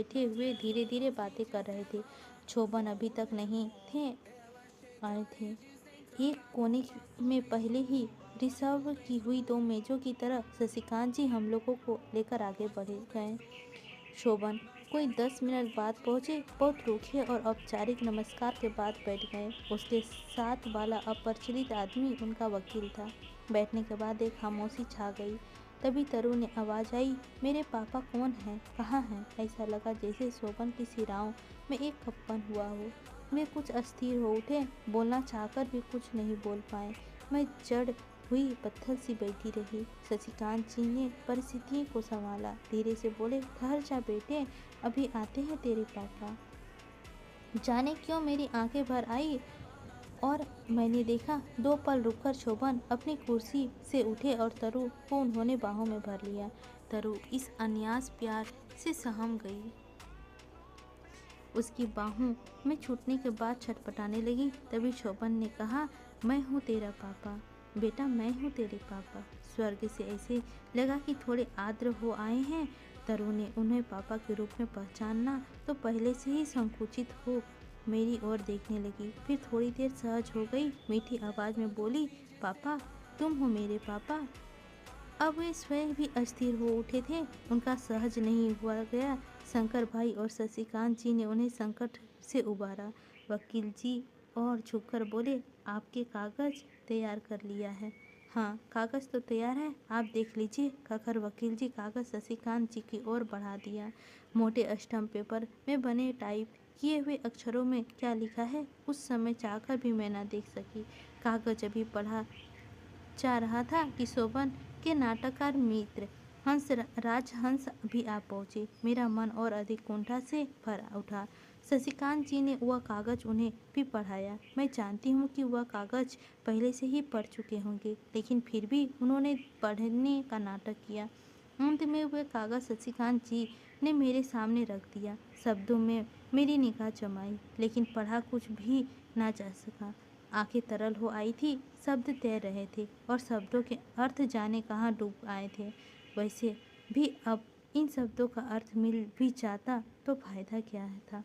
बैठे हुए धीरे धीरे बातें कर रहे थे। शोभन अभी तक नहीं थे आए थे। एक कोने में पहले ही रिजर्व की हुई दो मेजों की तरफ शशिकांत जी हम लोगों को लेकर आगे बढ़े गए। शोभन कोई 10 मिनट बाद पहुंचे, बहुत रूखे और औपचारिक नमस्कार के बाद बैठ गए। उसके साथ वाला अपरिचित आदमी उनका वकील था। बैठने के बाद एक खामोशी छा गई। तभी तरु ने आवाज आई, मेरे पापा कौन हैं, कहाँ हैं? ऐसा लगा जैसे शोभन की सिराओं में एक कंपन हुआ हो। वे कुछ अस्थिर हो उठे, बोलना चाहकर भी कुछ नहीं बोल पाए। मैं जड़ हुई पत्थर सी बैठी रही। शशिकांत जी ने परिस्थिति को संभाला, धीरे से बोले, ठहर जा बेटे, अभी आते हैं तेरे पापा। जाने क्यों मेरी आंखें भर आई और मैंने देखा। 2 पल रुककर शोभन अपनी कुर्सी से उठे और तरु को उन्होंने बाहों में भर लिया। तरु इस अन्यास प्यार से सहम गई। उसकी बाहों में छूटने के बाद छटपटाने लगी। तभी शोभन ने कहा, मैं हूँ तेरा पापा बेटा, मैं हूँ तेरे पापा। स्वर्ग से ऐसे लगा कि थोड़े आर्द्र हो आए हैं। तरु ने उन्हें पापा के रूप में पहचानना तो पहले से ही संकुचित हो मेरी ओर देखने लगी। फिर थोड़ी देर सहज हो गई, मीठी आवाज में बोली, पापा तुम हो मेरे पापा। अब वे स्वयं भी अस्थिर हो उठे थे। उनका सहज नहीं हुआ गया। शंकर भाई और शशिकांत जी ने उन्हें संकट से उबारा। वकील जी और झुककर बोले, आपके कागज तैयार कर लिया है? हाँ, कागज तो तैयार है, आप देख लीजिए, कहकर वकील जी कागज शशिकांत जी की ओर बढ़ा दिया। मोटे स्टम्प पेपर में बने टाइप किए हुए अक्षरों में क्या लिखा है उस समय चाहकर भी मैं न देख सकी। कागज अभी पढ़ा जा रहा था कि शोभन के नाटककार मित्र राजहंस भी आ पहुंचे। मेरा मन और अधिक कुंठा से भर उठा। शशिकांत जी ने वह कागज उन्हें भी पढ़ाया। मैं जानती हूँ कि वह कागज पहले से ही पढ़ चुके होंगे, लेकिन फिर भी उन्होंने पढ़ने का नाटक किया। अंत में वह कागज शशिकांत जी ने मेरे सामने रख दिया। शब्दों में मेरी निगाह जमाई, लेकिन पढ़ा कुछ भी ना जा सका। आंखें तरल हो आई थी, शब्द तैर रहे थे और शब्दों के अर्थ जाने कहाँ डूब आए थे। वैसे भी अब इन शब्दों का अर्थ मिल भी जाता तो फायदा क्या था?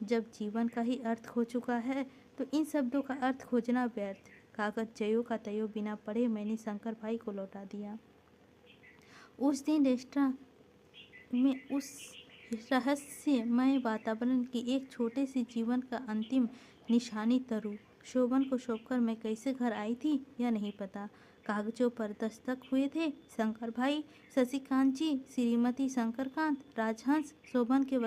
जब जीवन का ही अर्थ खो चुका है तो इन शब्दों का अर्थ खोजना व्यर्थ। कागज जयो का तयो बिना पढ़े मैंने शंकर भाई को लौटा दिया। उस दिन रेस्टोरेंट में उस रहस्यमय वातावरण की एक छोटे से जीवन का अंतिम निशानी तरु। शोभन को सौंपकर मैं कैसे घर आई थी यह नहीं पता। कागजों पर दस्तक हुए थे, शंकर भाई, शशिकांत जी, श्रीमती शंकरकांत, राजहंस, शोभन के